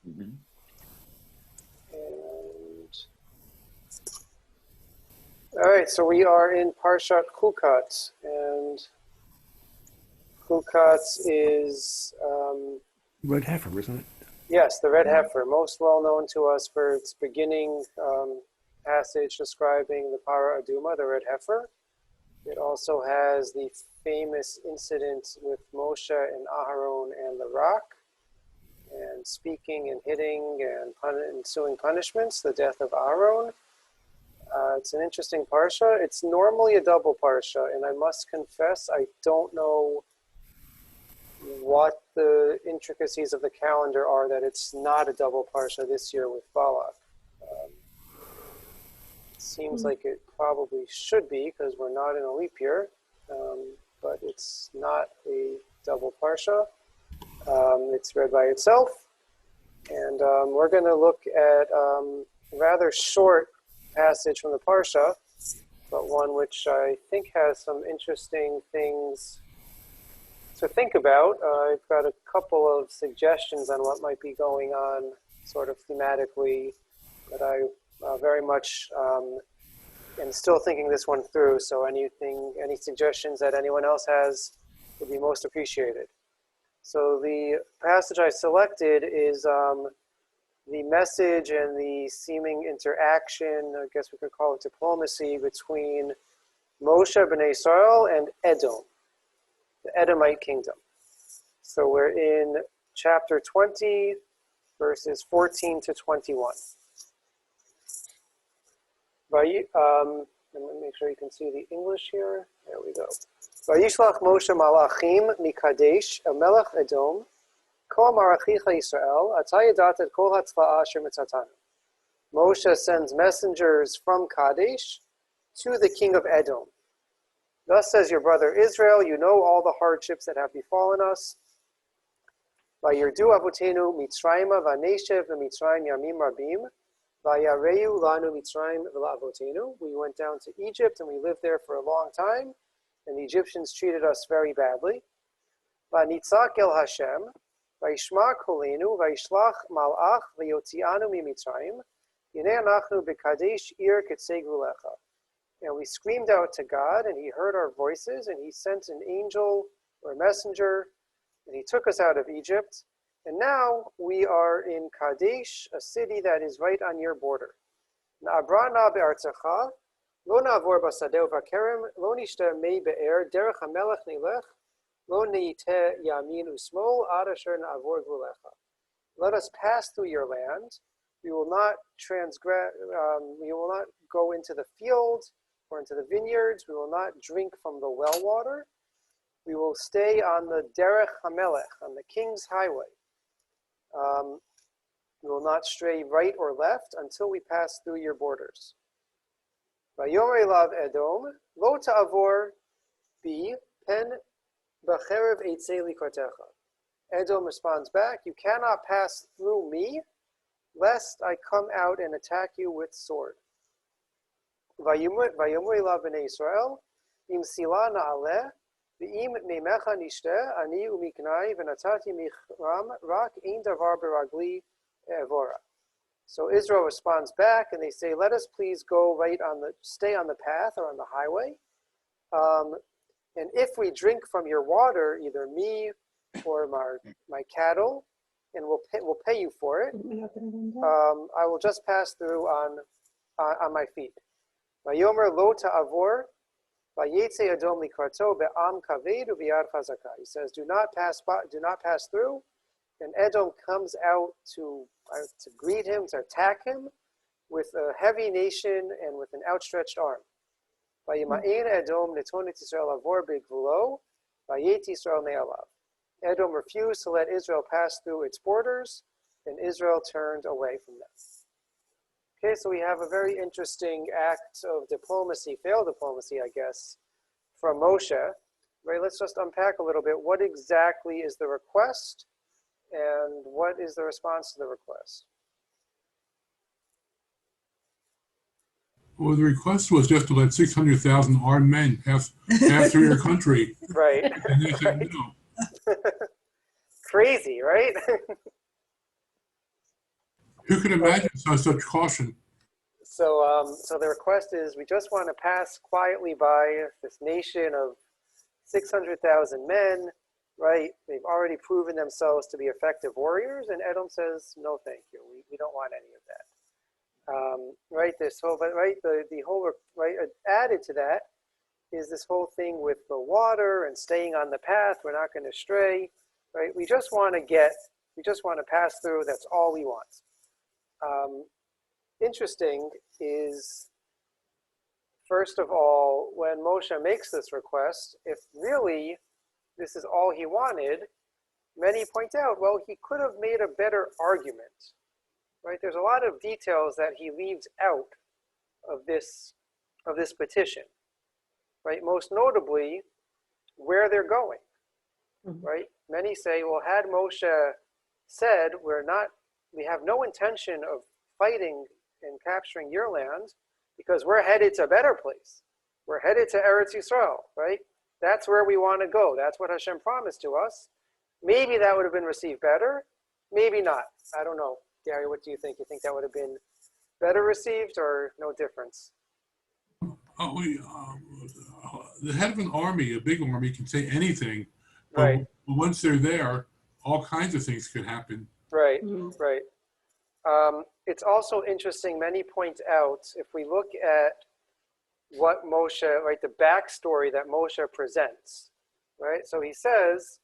Mm-hmm. And all right, so we are in Parshat Chukat, and Chukat is Red heifer, isn't it? yes, the red heifer, most well known to us for its beginning passage describing the Para Aduma, the red heifer. It also has the famous incident with Moshe and Aharon and the rock, and speaking and hitting and ensuing punishments, the death of Aharon. It's an interesting parsha. It's normally a double parsha, and I must confess I don't know what the intricacies of the calendar are that it's not a double parsha this year with Balak. It seems like it probably should be because we're not in a leap year, but it's not a double parsha. It's read by itself, and we're going to look at a rather short passage from the parsha, but one which I think has some interesting things to think about. I've got a couple of suggestions on what might be going on sort of thematically, but I very much am still thinking this one through, so any suggestions that anyone else has would be most appreciated. So the passage I selected is the message and the seeming interaction, I guess we could call it diplomacy, between Moshe b'nai Israel and Edom, the Edomite kingdom. So we're in chapter 20, verses 14 to 21. Let me make sure you can see the English here. There we go. Vayishlach Moshe malachim mikadesh el melech Edom kol marachicha Yisrael atah yadat et kol hatzla'a asher mitzatanu. Moshe sends messengers from Kadesh to the king of Edom. Thus says your brother Israel, you know all the hardships that have befallen us. Vayirdu avotenu Mitzrayima vaneshev v'Mitzrayim yamim rabim. Vayareu lanu Mitzrayim v'la'avotenu. We went down to Egypt and we lived there for a long time, and the Egyptians treated us very badly. Vanitzak el Hashem, vayishma kolenu, vayishlach malach v'yotzianu miMitzrayim. Yinei anachnu b'kadesh ir k'tzei gulecha. And we screamed out to God, and he heard our voices, and he sent an angel or a messenger, and he took us out of Egypt. And now we are in Kadesh, a city that is right on your border. Na'abrana be'artzecha, lo na'avor b'sadeu v'kerem, lo nishta mei be'er, derech hamelech nilech, lo ne'iteh yamin usmol, ad asher na'avor gulecha. Let us pass through your land. We will not transgress. We will not go into the field or into the vineyards. We will not drink from the well water. We will stay on the derech hamelech, on the king's highway. We will not stray right or left until we pass through your borders. Vayomer elav Edom, lo ta'avor bi pen b'cherev eitzei likotecha. Edom responds back, you cannot pass through me, lest I come out and attack you with sword. Vayomer elav b'nei Israel, im sila na'aleh, v'im meimecha nishteh, ani umiknai v'natati michram, rak ein davar beragli evora. So Israel responds back, and they say, let us please go stay on the path or on the highway. And if we drink from your water, either me or my cattle, and we'll pay you for it, I will just pass through on my feet. Vayomer lo ta'avor, vayetze Edom likarto be'am kaved u'biyad chazaka. He says, do not pass through. And Edom comes out to greet him, to attack him with a heavy nation and with an outstretched arm. Vayima'en Edom netonet Yisrael avor b'gvulo, vayet Yisrael ne'alav. Edom refused to let Israel pass through its borders, and Israel turned away from them. Okay, so we have a very interesting act of diplomacy, failed diplomacy, I guess, from Moshe. Right, let's just unpack a little bit. What exactly is the request, and what is the response to the request? Well, the request was just to let 600,000 armed men pass through your country. Right. And they said no. Crazy, right? Who could imagine such caution? So the request is, we just want to pass quietly by this nation of 600,000 men, right? They've already proven themselves to be effective warriors, and Edom says, no, thank you. We don't want any of that. Right? This whole, but right, the whole, right, added to that is this whole thing with the water and staying on the path. We're not going to stray, right? We just want to pass through. That's all we want. Interesting is, first of all, when Moshe makes this request, if really this is all he wanted, many point out, well, he could have made a better argument, right? There's a lot of details that he leaves out of this petition, right? Most notably, where they're going, right? Many say, well, had Moshe said, we have no intention of fighting and capturing your land because we're headed to a better place. We're headed to Eretz Yisrael, right? That's where we want to go. That's what Hashem promised to us. Maybe that would have been received better. Maybe not. I don't know. Gary, what do you think? You think that would have been better received or no difference? The head of an army, a big army, can say anything. Right. But once they're there, all kinds of things could happen. Right, right. It's also interesting, many point out, if we look at what Moshe, right, the backstory that Moshe presents, right? So he says,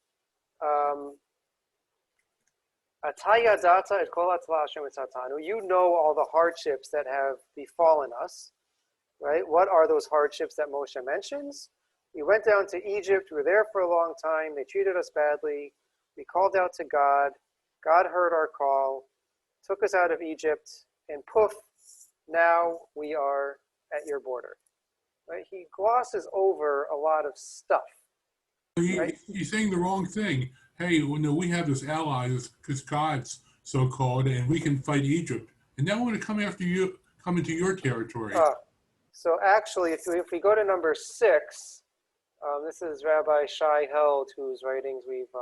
you know all the hardships that have befallen us, right? What are those hardships that Moshe mentions? We went down to Egypt, we were there for a long time, they treated us badly, we called out to God, God heard our call, took us out of Egypt, and poof, now we are at your border. Right? He glosses over a lot of stuff. Right? He's saying the wrong thing. Hey, we have this ally, this God's so-called, and we can fight Egypt. And now we're going to come after you, come into your territory. So actually, if we go to number 6, this is Rabbi Shai Held, whose writings we've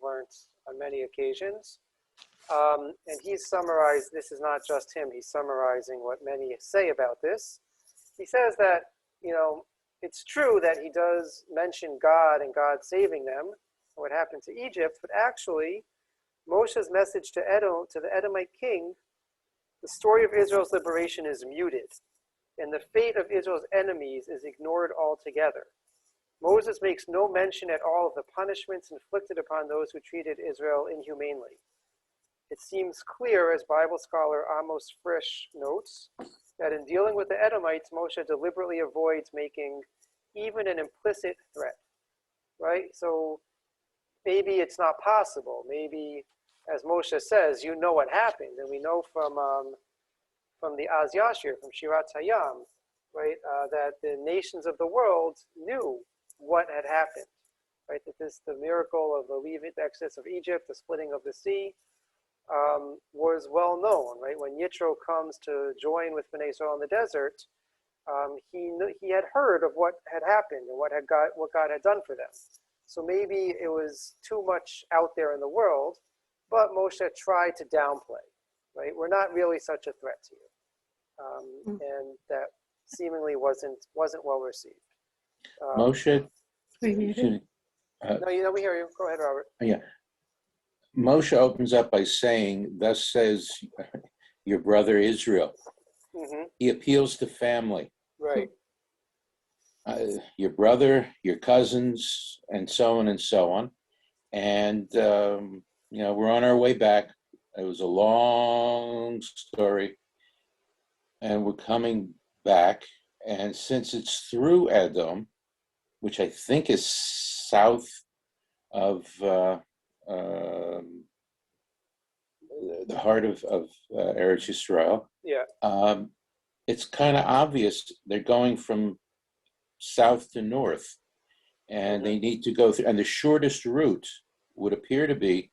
learned on many occasions. And he's summarized, this is not just him, he's summarizing what many say about this. He says that, it's true that he does mention God and God saving them, what happened to Egypt, but actually, Moshe's message to Edom, to the Edomite king, the story of Israel's liberation is muted, and the fate of Israel's enemies is ignored altogether. Moses makes no mention at all of the punishments inflicted upon those who treated Israel inhumanely. It seems clear, as Bible scholar Amos Frisch notes, that in dealing with the Edomites, Moshe deliberately avoids making even an implicit threat, right? So maybe it's not possible. Maybe, as Moshe says, you know what happened, and we know from the Az Yashir, from Shirat Hayam, right, that the nations of the world knew what had happened, right? That the miracle of the Levite exodus of Egypt, the splitting of the sea, was well known, right? When Yitro comes to join with Bnei Israel in the desert, he had heard of what had happened and what God had done for them. So maybe it was too much out there in the world, but Moshe tried to downplay, right? We're not really such a threat to you, and that seemingly wasn't well received. Moshe. No, we hear you. Go ahead, Robert. Yeah. Moshe opens up by saying, thus says your brother Israel. Mm-hmm. He appeals to family. Right. Your brother, your cousins, and so on and so on. And, we're on our way back. It was a long story. And we're coming back. And since it's through Edom, which I think is south of the heart of Eretz Yisrael. Yeah. It's kind of obvious they're going from south to north, and they need to go through. And the shortest route would appear to be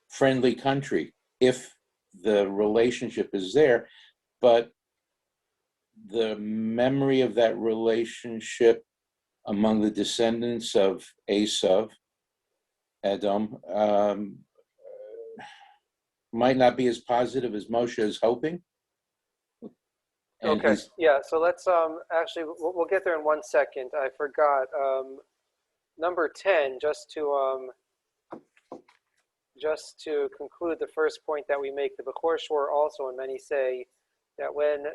friendly country if the relationship is there, but the memory of that relationship among the descendants of Esav, Edom, might not be as positive as Moshe is hoping. And Okay, he's, yeah, so let's actually, we'll get there in 1 second. I forgot. Number 10, just to conclude the first point that we make, the Bechor Shor also, and many say that when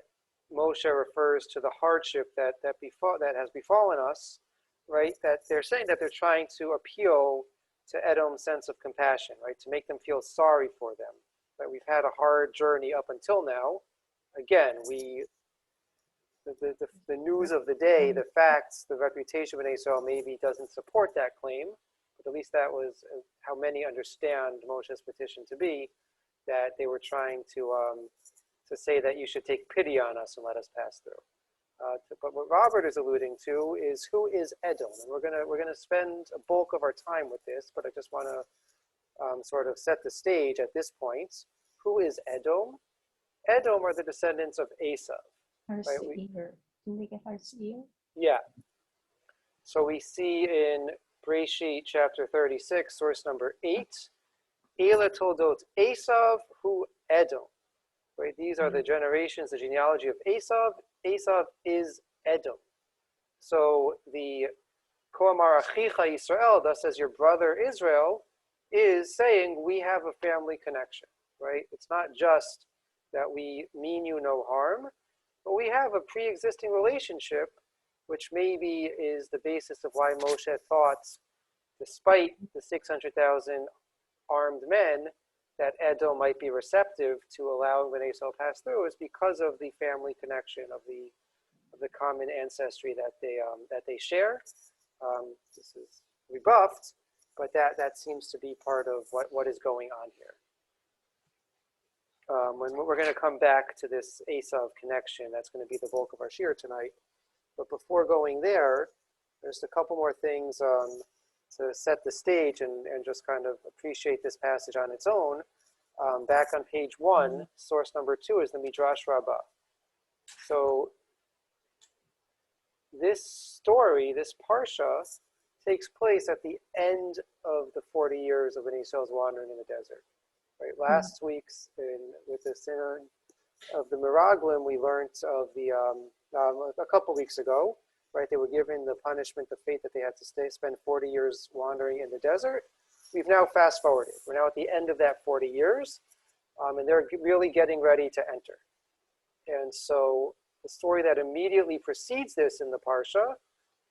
Moshe refers to the hardship that has befallen us, right, that they're saying that they're trying to appeal to Edom's sense of compassion, right, to make them feel sorry for them. Right, we've had a hard journey up until now. Again, the news of the day, the facts, the reputation of Israel maybe doesn't support that claim, but at least that was how many understand Moshe's petition to be, that they were trying to say that you should take pity on us and let us pass through. But what Robert is alluding to is who is Edom, and we're gonna spend a bulk of our time with this, but I just want to sort of set the stage at this point. Who is Edom? Edom are the descendants of Esau. Right, Didn't they get Seir? Yeah. So we see in Breshit chapter 36, source number 8, Ela toldot Esav hu Edom. Right, these are the generations, the genealogy of Esav. Esav is Edom. So the Koamar Achicha Yisrael, thus as your brother Israel, is saying we have a family connection. Right, it's not just that we mean you no harm, but we have a pre-existing relationship, which maybe is the basis of why Moshe thought, despite the 600,000 armed men, that Edom might be receptive to allowing Bnei Yisrael pass through, is because of the family connection of the common ancestry that they share. This is rebuffed, but that seems to be part of what is going on here. When we're going to come back to this Esav connection, that's going to be the bulk of our shir tonight. But before going there, there's a couple more things to set the stage and just kind of appreciate this passage on its own. Back on page 1, source number 2 is the Midrash Rabbah. So this story, this parsha, takes place at the end of the 40 years of Bnei Yisrael's wandering in the desert. Right, last week's with the sin of the Miraglim, we learned of the a couple weeks ago. Right, they were given the punishment, the fate that they had to spend 40 years wandering in the desert. We've now fast forwarded. We're now at the end of that 40 years, and they're really getting ready to enter. And so the story that immediately precedes this in the parsha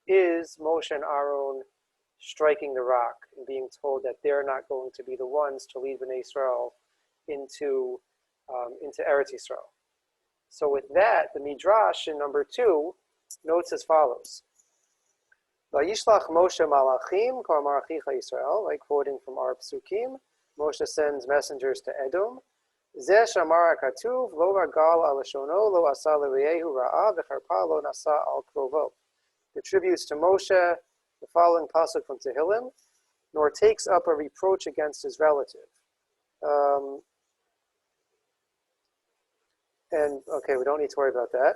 is Moshe and Aaron striking the rock and being told that they're not going to be the ones to lead Bnei Israel into Eretz Yisrael. So with that, the Midrash in number 2 notes as follows. Vayishlach Moshe malachim kol marachicha Yisrael, like quoting from our psukim, Moshe sends messengers to Edom. Zeh shamar hakatuv lo ragal al lashono lo asa lereyehu ra'a v'charpa lo nasa al krovo. Attributes to Moshe the following pasuk from Tehillim, nor takes up a reproach against his relative. And okay, we don't need to worry about that.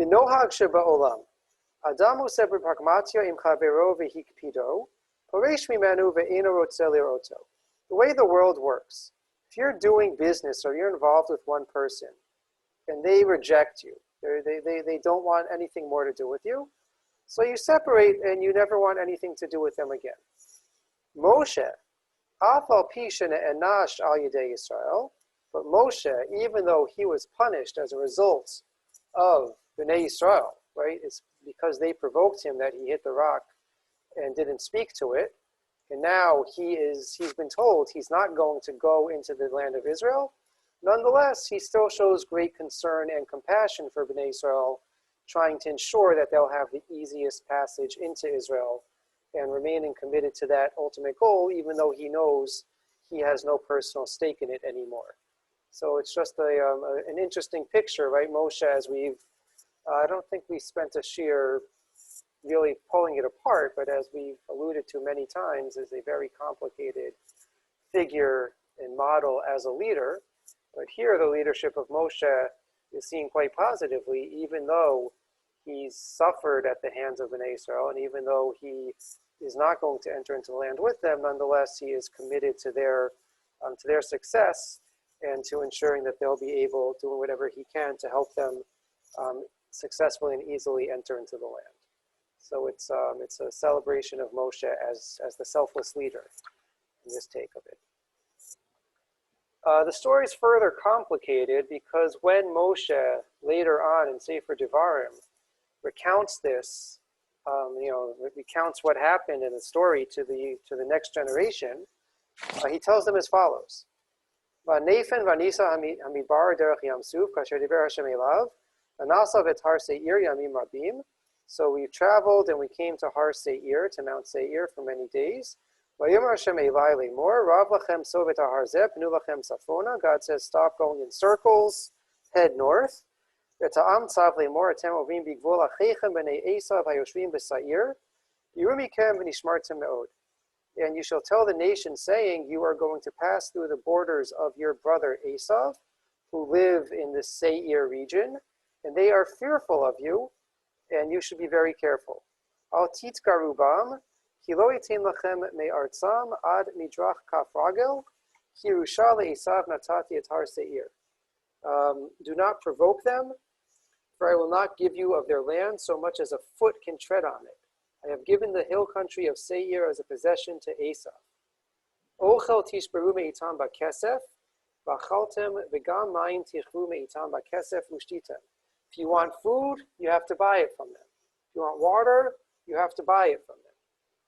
Binohag sheba'olam. Adamu seber pragmatio im chavero v'hikpido, poresh mimenu ve'eno rotze lir'oto. The way the world works, if you're doing business or you're involved with one person and they reject you, they don't want anything more to do with you, so you separate and you never want anything to do with them again. Moshe, af al pi shene'enash al yedei Yisrael, but Moshe, even though he was punished as a result of Bnei Yisrael, right, it's because they provoked him that he hit the rock and didn't speak to it, and now he's been told he's not going to go into the land of Israel. Nonetheless, he still shows great concern and compassion for Bnei Israel, trying to ensure that they'll have the easiest passage into Israel and remaining committed to that ultimate goal, even though he knows he has no personal stake in it anymore. So it's just an interesting picture, right? Moshe, as I don't think we spent a shir really pulling it apart, but as we've alluded to many times, is a very complicated figure and model as a leader. But here the leadership of Moshe is seen quite positively, even though he's suffered at the hands of Bnei Israel, and even though he is not going to enter into the land with them, nonetheless he is committed to their to their success and to ensuring that they'll be able to do whatever he can to help them successfully and easily enter into the land. So it's a celebration of Moshe as the selfless leader in this take of it. The story is further complicated because when Moshe later on in Sefer Devarim recounts this, recounts what happened in the story to the next generation, he tells them as follows: "Va'nefen v'nisa hamidbar derech Yam Suf kasher diber Hashem elav, v'nasav et Har Seir yamim rabim." So we traveled and we came to Har Seir, to Mount Seir, for many days. Vayomer Hashem elai lemor, rav lachem sovet hahar zeh, pnu lachem safona. God says, stop going in circles, head north. V'ta'am tzav lemor, atem ovim bigvul achechem b'nei Esav hayoshvim b'Seir, yiru mikem v'nishmartem me'od. And you shall tell the nation, saying, you are going to pass through the borders of your brother Esav, who live in the Seir region, and they are fearful of you, and you should be very careful. Al titgarubam, ki lo yitin lachem me'artzam ad midrach kaf ragel, ki Yerusha le'Esav natati et Har Seir. Do not provoke them, for I will not give you of their land so much as a foot can tread on it. I have given the hill country of Seir as a possession to Esav. Ochel tishberu me'itam ba'kesef, v'achaltem v'gam mayim tichvu me'itam ba'kesef ushtitem. If you want food, you have to buy it from them. If you want water, you have to buy it from them.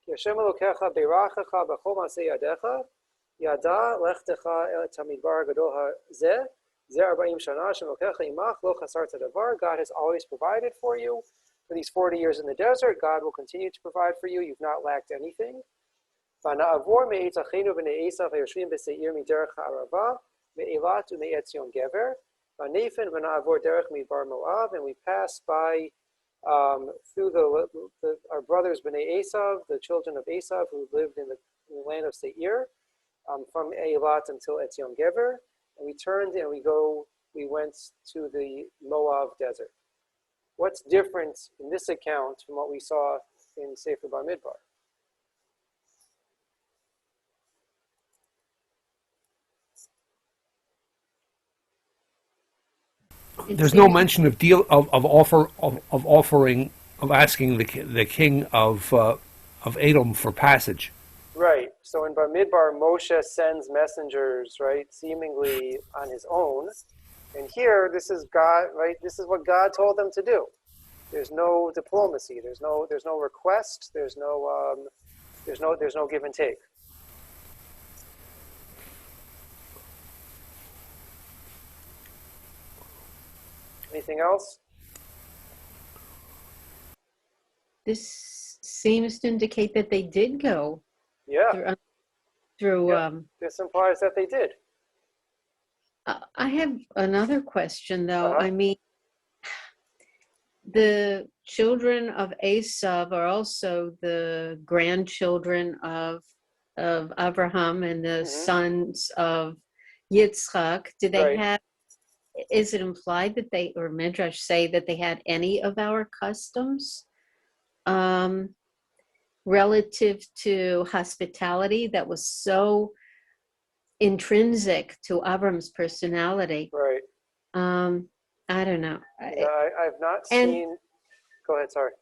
Ki Hashem Elokecha beirachecha b'chol ma'aseh yadecha, yada lechtecha el tamidbar gadol hazeh, zeh 40 shana Hashem Elokecha imach lo chasarta davar. God has always provided for you. For these 40 years in the desert, God will continue to provide for you. You've not lacked anything. V'na'avor me'etz achenu b'nei Esav hayoshvim b'Seir miderech ha'arava me'elat u'me'etzion gever. V'nefen v'na'avor derech midbar Moab, and we pass by through our brothers b'nei Esav, the children of Esav who lived in the land of Seir, from Eilat until Etzion Gever, and we turned and we went to the Moab desert. What's different in this account from what we saw in Sefer Bamidbar? There's no mention of asking the king of Edom for passage. Right. So in Bamidbar, Moshe sends messengers, right, seemingly on his own. And here, this is God, right? This is what God told them to do. There's no diplomacy. There's no request. There's no give and take. Anything else? This seems to indicate that they did go Yeah. through. Yeah. This implies that they did. I have another question, though. Uh-huh. I mean, the children of Esav are also the grandchildren of Abraham and the sons of Yitzchak. Do they have? Is it implied that they, or Midrash say that they had any of our customs relative to hospitality that was so intrinsic to Avram's personality? Right. I don't know. I've not seen. Go ahead. Sorry.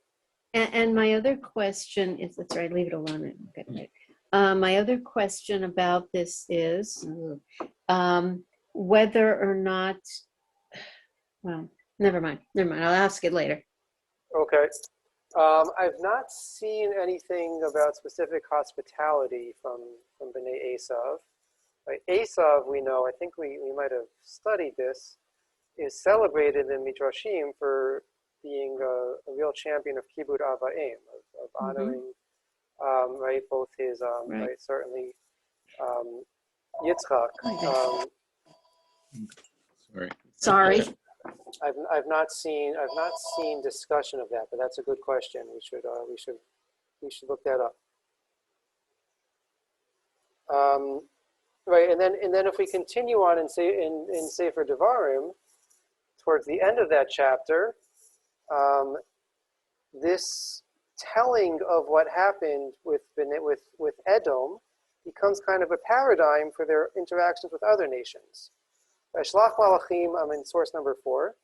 And my other question is, that's right, leave it alone. Okay. My other question about this is whether or not, well, never mind. I'll ask it later. Okay. I've not seen anything about specific hospitality from Bnei Esav. Right? Esav, we know, I think we might have studied this, is celebrated in Midrashim for being a real champion of Kibud Avayim, of honoring, right, both his, right, certainly Yitzchak. Sorry. I've not seen discussion of that, but that's a good question. We should look that up. Right, and then if we continue on in Sefer Devarim, towards the end of that chapter, this telling of what happened with Edom becomes kind of a paradigm for their interactions with other nations. Shlach Malachim, I'm in source number 4.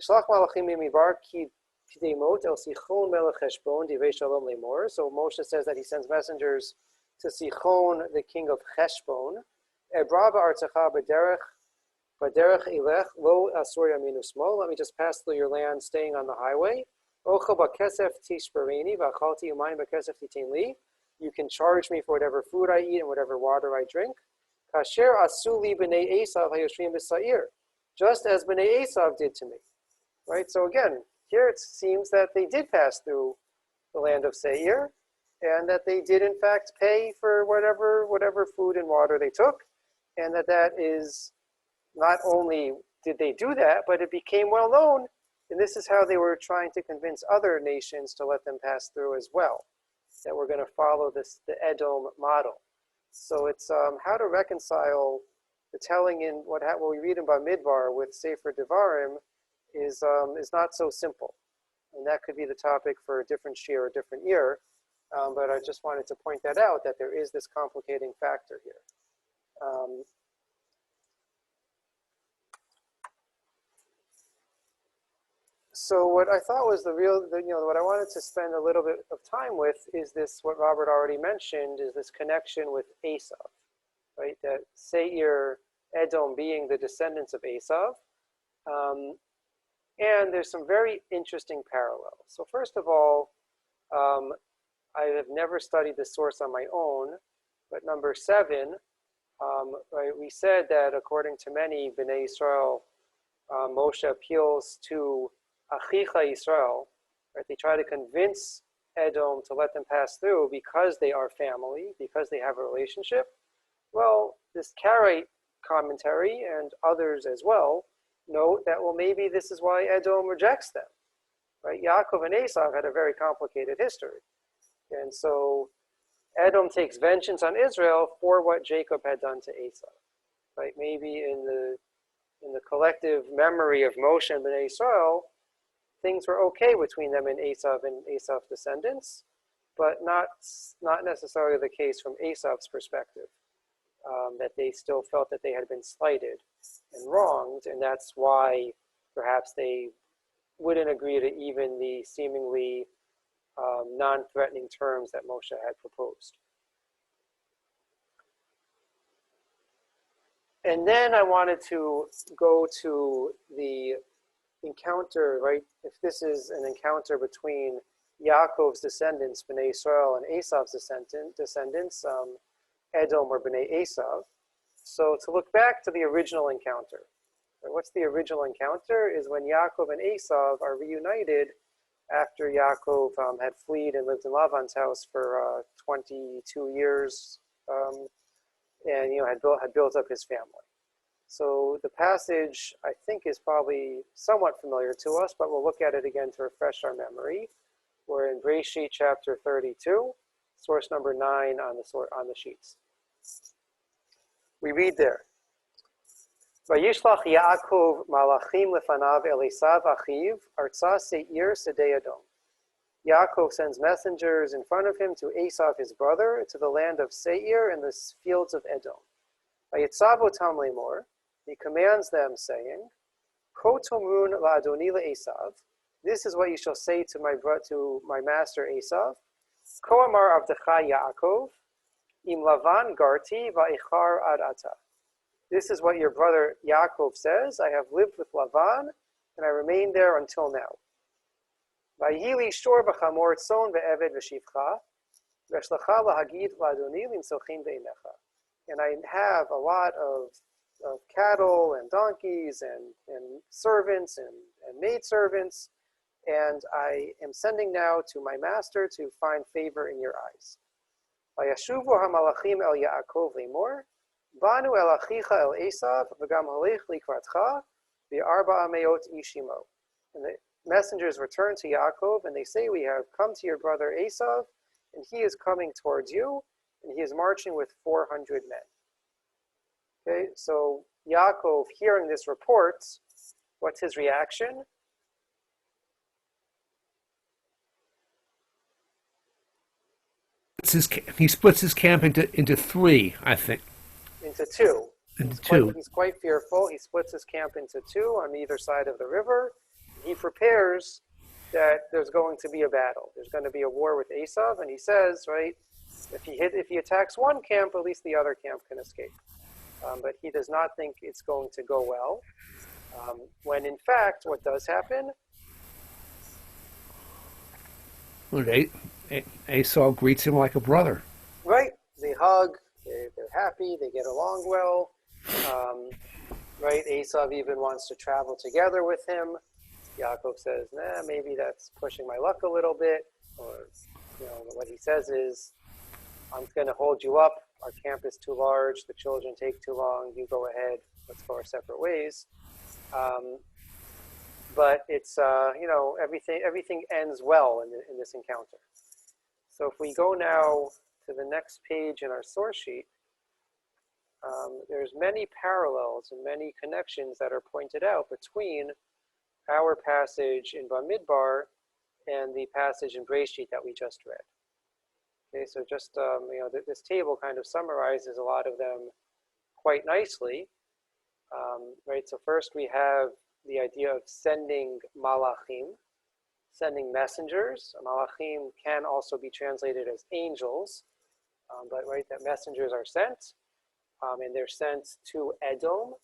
Shlach Malachim mimibar ki pidemot el Sichon melech Heshbon divrei shalom lemor. So Moshe says that he sends messengers to Sichon, the king of Heshbon. Ebra ba'artzecha b'derech ilech lo asur yaminu smol. Let me just pass through your land, staying on the highway. Ocha ba'kesef tishbareni v'achalti umayim ba'kesef titain li. You can charge me for whatever food I eat and whatever water I drink. Kasher asuli b'nei Esav hayoshvim b'sa'ir, just as b'nei Esav did to me. Right. So again, here it seems that they did pass through the land of Seir, and that they did in fact pay for whatever food and water they took, and that is not only did they do that, but it became well known, and this is how they were trying to convince other nations to let them pass through as well, that we're going to follow the Edom model. So it's how to reconcile the telling in what we read in Bamidbar with Sefer Devarim is not so simple, and that could be the topic for a different shir, a different year. But I just wanted to point that out, that there is this complicating factor here. So what I thought was what I wanted to spend a little bit of time with is this, what Robert already mentioned, is this connection with Esav, right? That Seir, Edom being the descendants of Esav. And there's some very interesting parallels. So first of all, I have never studied this source on my own, but number 7, right, we said that according to many Bnei Israel, Moshe appeals to Achicha Yisrael, right? They try to convince Edom to let them pass through because they are family, because they have a relationship. Well, this Karaite commentary and others as well note that, well, maybe this is why Edom rejects them, right? Yaakov and Esav had a very complicated history. And so Edom takes vengeance on Israel for what Jacob had done to Esav, right? Maybe in the collective memory of Moshe and Bnei Israel, things were okay between them and Esav's descendants, but not necessarily the case from Esav's perspective, that they still felt that they had been slighted and wronged, and that's why perhaps they wouldn't agree to even the seemingly non-threatening terms that Moshe had proposed. And then I wanted to go to the encounter, right? If this is an encounter between Yaakov's descendants, Bnei Israel, and Esav's descendants, Edom or Bnei Esav. So to look back to the original encounter. What's the original encounter? Is when Yaakov and Esav are reunited after Yaakov had fled and lived in Lavan's house for 22 years, and had built up his family. So the passage, I think, is probably somewhat familiar to us, but we'll look at it again to refresh our memory. We're in Breshit chapter 32, source number 9 on the sheets. We read there. Vayishlach Yaakov malachim lefanav el Esav achiv artza seir sedei Edom. Yaakov sends messengers in front of him to Esav his brother, to the land of Seir and the fields of Edom. Vayitzavotam lemor, he commands them, saying, Ko tomrun la'adoni le'Esav, this is what you shall say to my master Esav. Ko amar avdecha Yaakov, im Lavan garti va'ichar ad ata. This is what your brother Yaakov says, I have lived with Lavan, and I remained there until now. Vayili shor b'chamor tzon ve'eved v'shivcha, v'shlecha lahagid la'adoni limsochin ve'inecha. And I have a lot of cattle and donkeys and servants and maidservants, and I am sending now to my master to find favor in your eyes. Vayashuvu hamalachim el Yaakov lemor, banu el achicha el Esav, v'gam halech likratcha, v'arba ameot ishimo. And the messengers return to Yaakov, and they say, we have come to your brother Esav, and he is coming towards you, and he is marching with 400 men. Okay, so Yaakov, hearing this report, what's his reaction? He splits his camp into three, I think. Into two. Into two. He's quite fearful. He splits his camp into two on either side of the river. He prepares that there's going to be a battle. There's going to be a war with Esav, and he says, right, if he attacks one camp, at least the other camp can escape. But he does not think it's going to go well. When in fact, what does happen? Esau greets him like a brother. Right. They hug. They're happy. They get along well. Right. Esav even wants to travel together with him. Yaakov says, nah, maybe that's pushing my luck a little bit. Or, what he says is, I'm going to hold you up. Our camp is too large. The children take too long. You go ahead. Let's go our separate ways. But it's, everything ends well in this encounter. So if we go now to the next page in our source sheet, there's many parallels and many connections that are pointed out between our passage in Bamidbar and the passage in Breshit that we just read. Okay, so just, this table kind of summarizes a lot of them quite nicely. Right, so first we have the idea of sending malachim, sending messengers. Malachim can also be translated as angels, but right, that messengers are sent, and they're sent to Edom.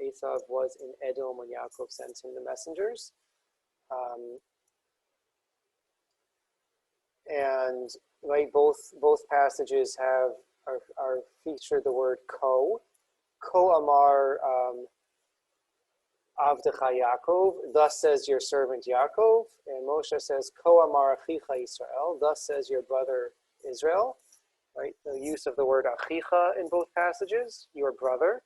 Esav was in Edom when Yaakov sent him the messengers. And right, both passages are featured the word ko amar Avdecha Yaakov, thus says your servant Yaakov, and Moshe says ko amar achicha Israel, thus says your brother Israel. Right, the use of the word achicha in both passages, your brother.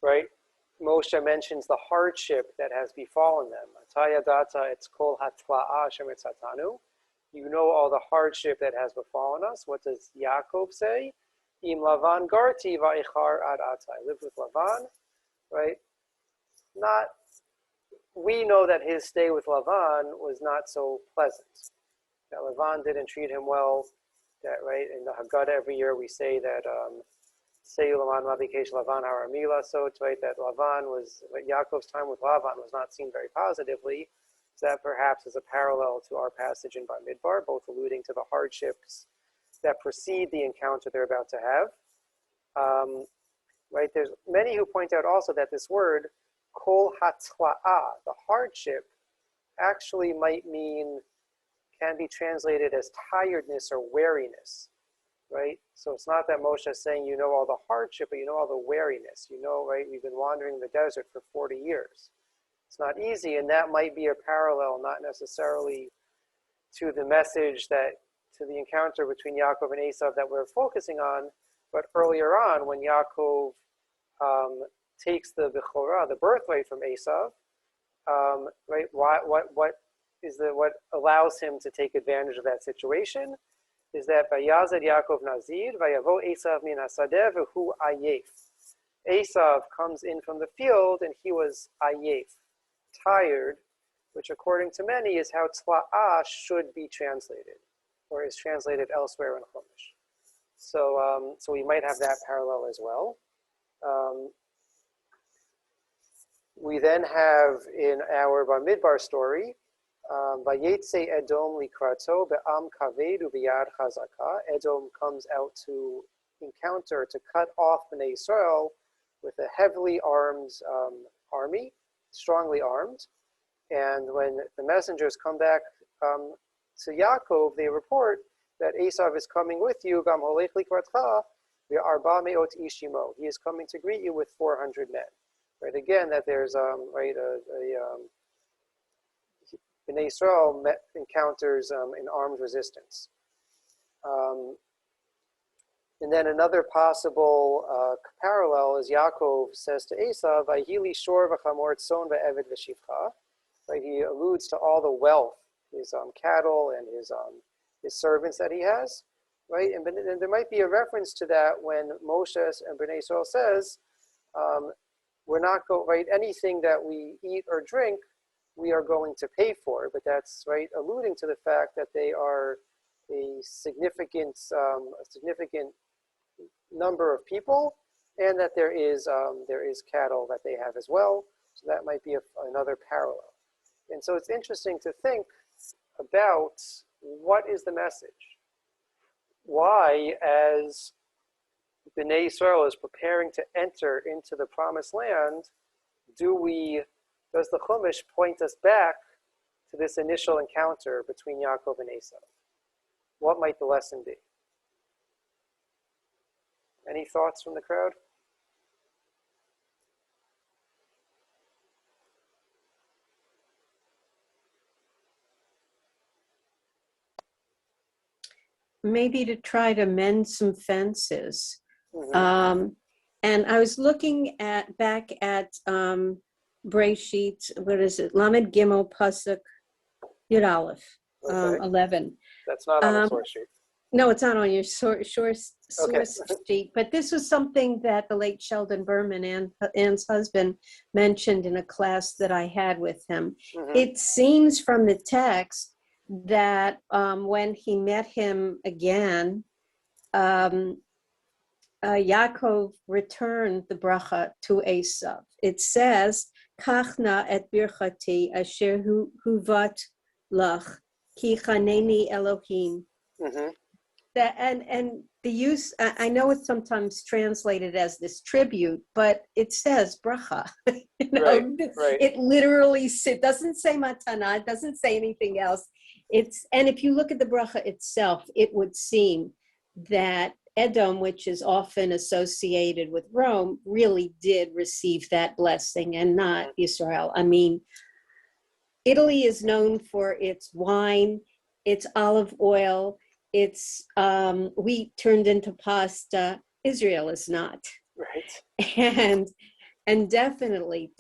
Right, Moshe mentions the hardship that has befallen them. Atayadata, it's kol hatla'a shemitzatanu. You know all the hardship that has befallen us. What does Yaakov say? Im Lavan garti va'ichar ad ata. I lived with Lavan, right? We know that his stay with Lavan was not so pleasant. That Lavan didn't treat him well. That, right, in the Haggadah every year we say that Seyu Lavan Mabikesh Lavan Haramila, so it's right that Yaakov's time with Lavan was not seen very positively. So that perhaps is a parallel to our passage in Bamidbar, both alluding to the hardships that precede the encounter they're about to have. Right, there's many who point out also that this word, kol hatzla'ah, the hardship, actually can be translated as tiredness or weariness. Right? So it's not that Moshe is saying you know all the hardship, but you know all the weariness. You know, right, we've been wandering in the desert for 40 years. It's not easy, and that might be a parallel, not necessarily to the message to the encounter between Yaakov and Esav that we're focusing on, but earlier on when Yaakov takes the Bechorah, the birthright from Esav, right, what allows him to take advantage of that situation is that Vayazed Yaakov Nazir, Vayavo Esav min hasadeh v'hu ayef. Esav comes in from the field and he was ayef, tired, which according to many is how tzla'ah should be translated, or is translated elsewhere in Chumash. So we might have that parallel as well. We then have in our Bamidbar story, Vayetze Edom likrato be'am kaved u'biyad chazaka. Edom comes out to encounter, to cut off Bnei Israel with a heavily armed army, strongly armed. And when the messengers come back to Yaakov, they report that Esav is coming with you. Gam holech likratcha ve'arba me'ot ishimo. He is coming to greet you with 400 men. Right, again, that there's Bnei Israel encounters an armed resistance. And then another possible parallel is Yaakov says to Esav, "Vayhili shor v'chamor tzon ve'eved v'shivcha." Right, he alludes to all the wealth, his cattle and his servants that he has. Right, and there might be a reference to that when Moshe and Bnei Israel says, "We're not anything that we eat or drink, we are going to pay for, but that's right, alluding to the fact that they are a significant number of people, and that there is cattle that they have as well. So that might be another parallel. And so it's interesting to think about what is the message. Why, as Bnei Yisrael is preparing to enter into the promised land, does the Chumash point us back to this initial encounter between Yaakov and Esau? What might the lesson be? Any thoughts from the crowd? Maybe to try to mend some fences. Mm-hmm. And I was looking back at Breshit, what is it? Lamed Gimel Pasuk Yud Aleph, Okay. 11. That's not on the source sheet. No, it's not on your source Okay. sheet, but this was something that the late Sheldon Berman, Ann's husband, mentioned in a class that I had with him. Mm-hmm. It seems from the text that when he met him again, Yaakov returned the bracha to Esav. It says, "Kachna et birchati asher huvat lach ki chaneni Elohim." Mm-hmm. That and the use, I know it's sometimes translated as this tribute, but it says bracha. Right. It literally doesn't say matana, it doesn't say anything else. And if you look at the bracha itself, it would seem that Edom, which is often associated with Rome, really did receive that blessing and not Israel. I mean, Italy is known for its wine, its olive oil, its wheat turned into pasta. Israel is not. Right. And definitely,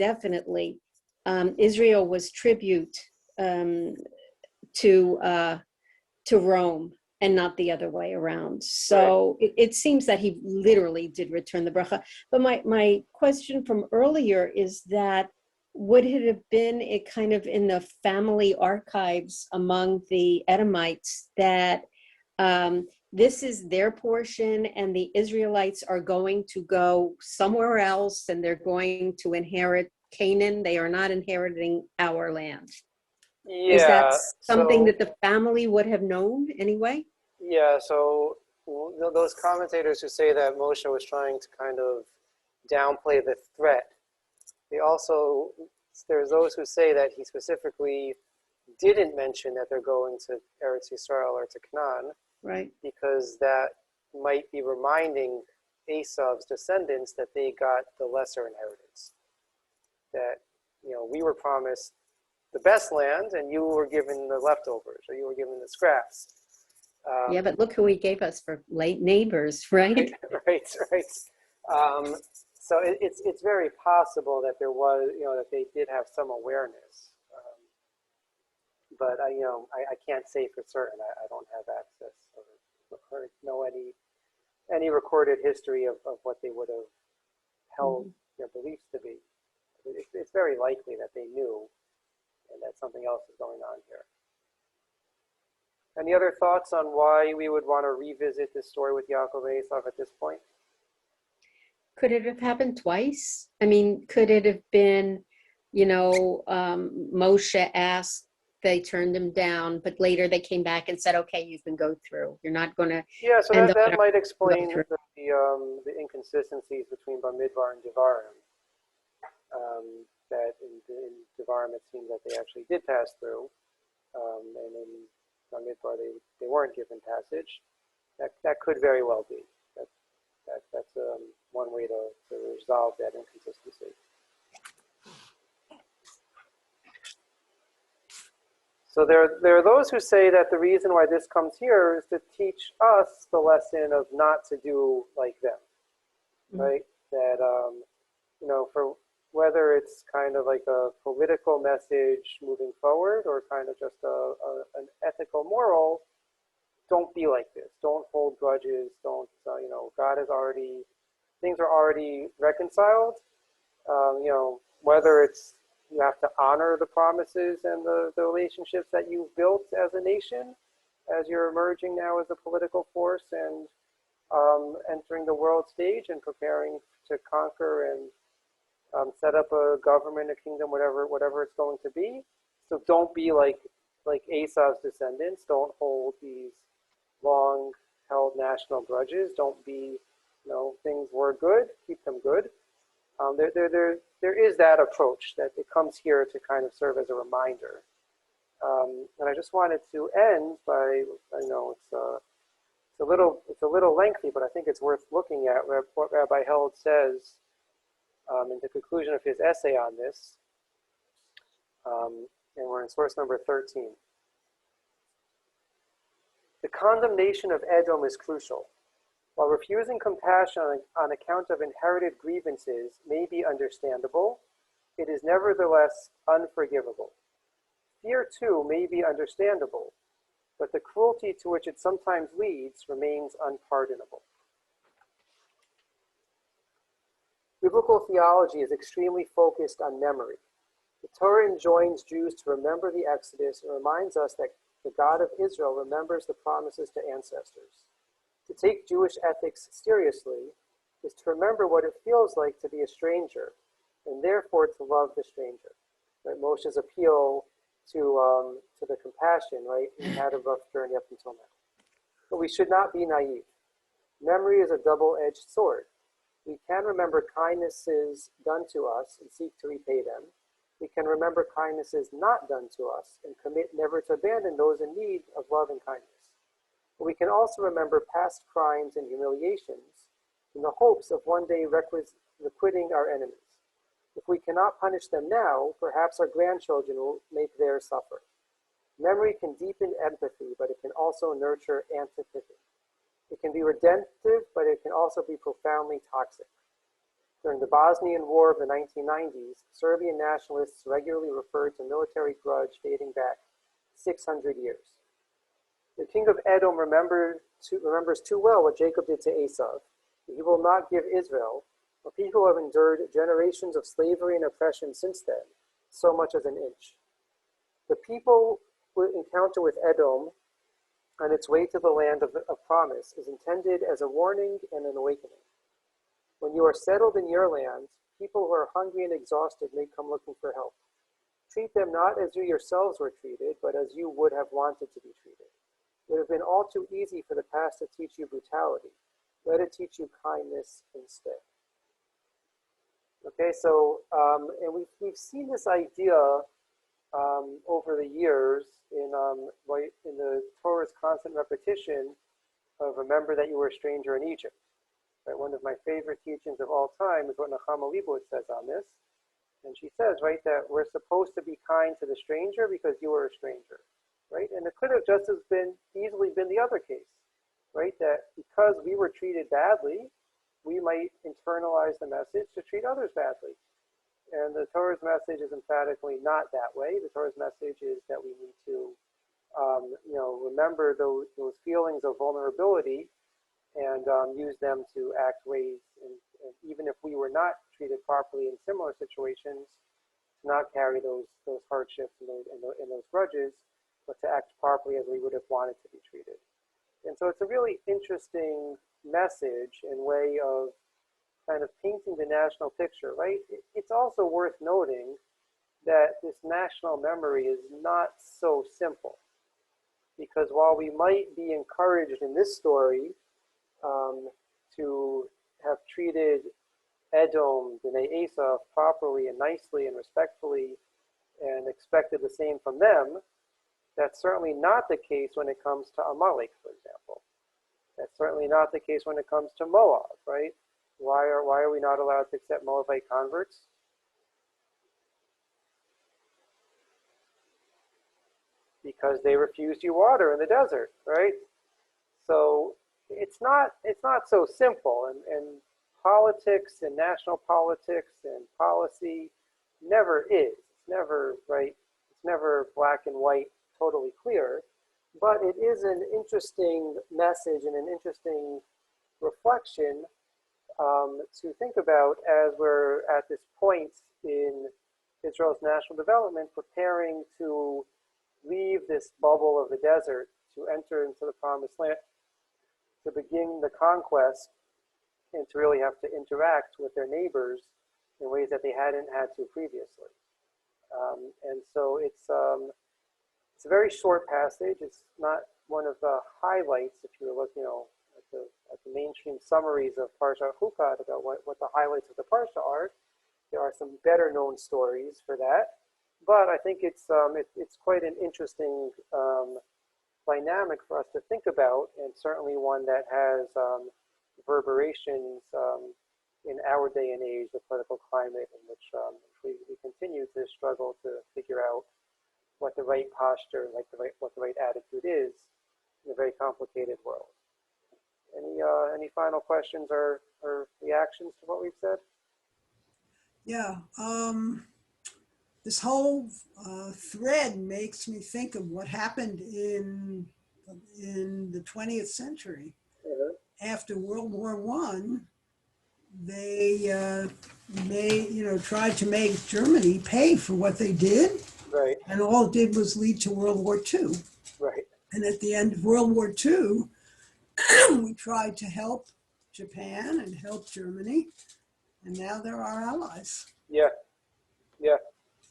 Israel was tribute to Rome and not the other way around. So it seems that he literally did return the bracha. But my question from earlier is that would it have been a kind of in the family archives among the Edomites that this is their portion and the Israelites are going to go somewhere else and they're going to inherit Canaan? They are not inheriting our land. Yeah. Is that something that the family would have known anyway? Yeah, so those commentators who say that Moshe was trying to kind of downplay the threat, there's those who say that he specifically didn't mention that they're going to Eretz Yisrael or to Canaan, right? Because that might be reminding Esau's descendants that they got the lesser inheritance. That, we were promised the best land and you were given the leftovers, or you were given the scraps. Yeah, but look who he gave us for late neighbors, right? Right. So it's very possible that there was, that they did have some awareness. But I can't say for certain. I don't have access or know any recorded history of what they would have held their beliefs to be. It's very likely that they knew and that something else is going on here. Any other thoughts on why we would want to revisit this story with Yaakov and Esav at this point? Could it have happened twice? I mean, could it have been, Moshe asked, they turned him down, but later they came back and said, okay, you can go through. You're not going to. Yeah, so that might explain the inconsistencies between Bamidbar and Devarim. That in Devarim it seems that they actually did pass through, and in Bamidbar they weren't given passage. That could very well be. That's one way to resolve that inconsistency. So there are those who say that the reason why this comes here is to teach us the lesson of not to do like them, right? That for whether it's kind of like a political message moving forward or kind of just an ethical moral, don't be like this. Don't hold grudges. Don't, God has already, things are already reconciled. Whether it's You have to honor the promises and the relationships that you've built as a nation, as you're emerging now as a political force and entering the world stage and preparing to conquer and set up a government, a kingdom, whatever it's going to be. So don't be like Esau's descendants. Don't hold these long-held national grudges. Don't be, things were good. Keep them good. There is that approach that it comes here to kind of serve as a reminder. And I just wanted to end by, I know it's a little lengthy, but I think it's worth looking at what Rabbi Held says in the conclusion of his essay on this. And we're in source number 13. The condemnation of Edom is crucial. While refusing compassion on account of inherited grievances may be understandable, it is nevertheless unforgivable. Fear, too, may be understandable, but the cruelty to which it sometimes leads remains unpardonable. Biblical theology is extremely focused on memory. The Torah enjoins Jews to remember the Exodus and reminds us that the God of Israel remembers the promises to ancestors. To take Jewish ethics seriously is to remember what it feels like to be a stranger, and therefore to love the stranger. Right? Moshe's appeal to the compassion, right? He had a rough journey up until now. But we should not be naive. Memory is a double-edged sword. We can remember kindnesses done to us and seek to repay them. We can remember kindnesses not done to us and commit never to abandon those in need of love and kindness. But we can also remember past crimes and humiliations in the hopes of one day requiting our enemies. If we cannot punish them now, perhaps our grandchildren will make theirs suffer. Memory can deepen empathy, but it can also nurture antipathy. It can be redemptive, but it can also be profoundly toxic. During the Bosnian War of the 1990s, Serbian nationalists regularly referred to military grudge dating back 600 years. The king of Edom remembers too well what Jacob did to Esau. He will not give Israel, a people who have endured generations of slavery and oppression since then, so much as an inch. The people who encounter with Edom on its way to the land of promise is intended as a warning and an awakening. When you are settled in your land, people who are hungry and exhausted may come looking for help. Treat them not as you yourselves were treated, but as you would have wanted to be treated. It would have been all too easy for the past to teach you brutality. Let it teach you kindness instead. Okay, so, and we've seen this idea over the years in the Torah's constant repetition of remember that you were a stranger in Egypt. Right, one of my favorite teachings of all time is what Nechama Leibowitz says on this. And she says, right, that we're supposed to be kind to the stranger because you were a stranger. Right, and it could have just as easily been the other case. Right, that because we were treated badly, we might internalize the message to treat others badly. And the Torah's message is emphatically not that way. The Torah's message is that we need to, remember those feelings of vulnerability and use them to act ways, and even if we were not treated properly in similar situations, to not carry those hardships and those grudges, but to act properly as we would have wanted to be treated. And so it's a really interesting message and way of kind of painting the national picture, right? It's also worth noting that this national memory is not so simple, because while we might be encouraged in this story to have treated Edom, B'nai Esau, properly and nicely and respectfully and expected the same from them, that's certainly not the case when it comes to Amalek, for example. That's certainly not the case when it comes to Moab, right? Why are we not allowed to accept Moabite converts? Because they refused you water in the desert, right? So it's not so simple, and politics and national politics and policy never is. It's never right. It's never black and white, totally clear. But it is an interesting message and an interesting reflection to think about as we're at this point in Israel's national development, preparing to leave this bubble of the desert to enter into the promised land, to begin the conquest, and to really have to interact with their neighbors in ways that they hadn't had to previously. And so it's a very short passage. It's not one of the highlights, if you were looking, at the mainstream summaries of Parsha Chukat about what the highlights of the Parsha are. There are some better known stories for that, but I think it's quite an interesting dynamic for us to think about, and certainly one that has reverberations in our day and age, the political climate in which we continue to struggle to figure out what the right posture, what the right attitude is in a very complicated world. Any final questions or reactions to what we've said? Yeah, this whole thread makes me think of what happened in the 20th century. After World War I, they tried to make Germany pay for what they did. Right. And all it did was lead to World War II. Right. And at the end of World War II, we tried to help Japan and help Germany. And now they're our allies. Yeah. Yeah.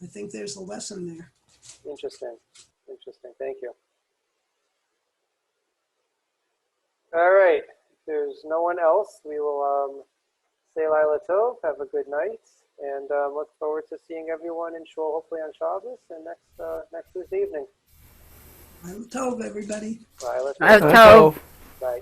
I think there's a lesson there. Interesting. Thank you. All right. If there's no one else, we will say Laila Tov, have a good night, and look forward to seeing everyone in Shul, hopefully on Shabbos and next Tuesday evening. Laila Tov, everybody. Laila Tov. Laila Tov. Bye.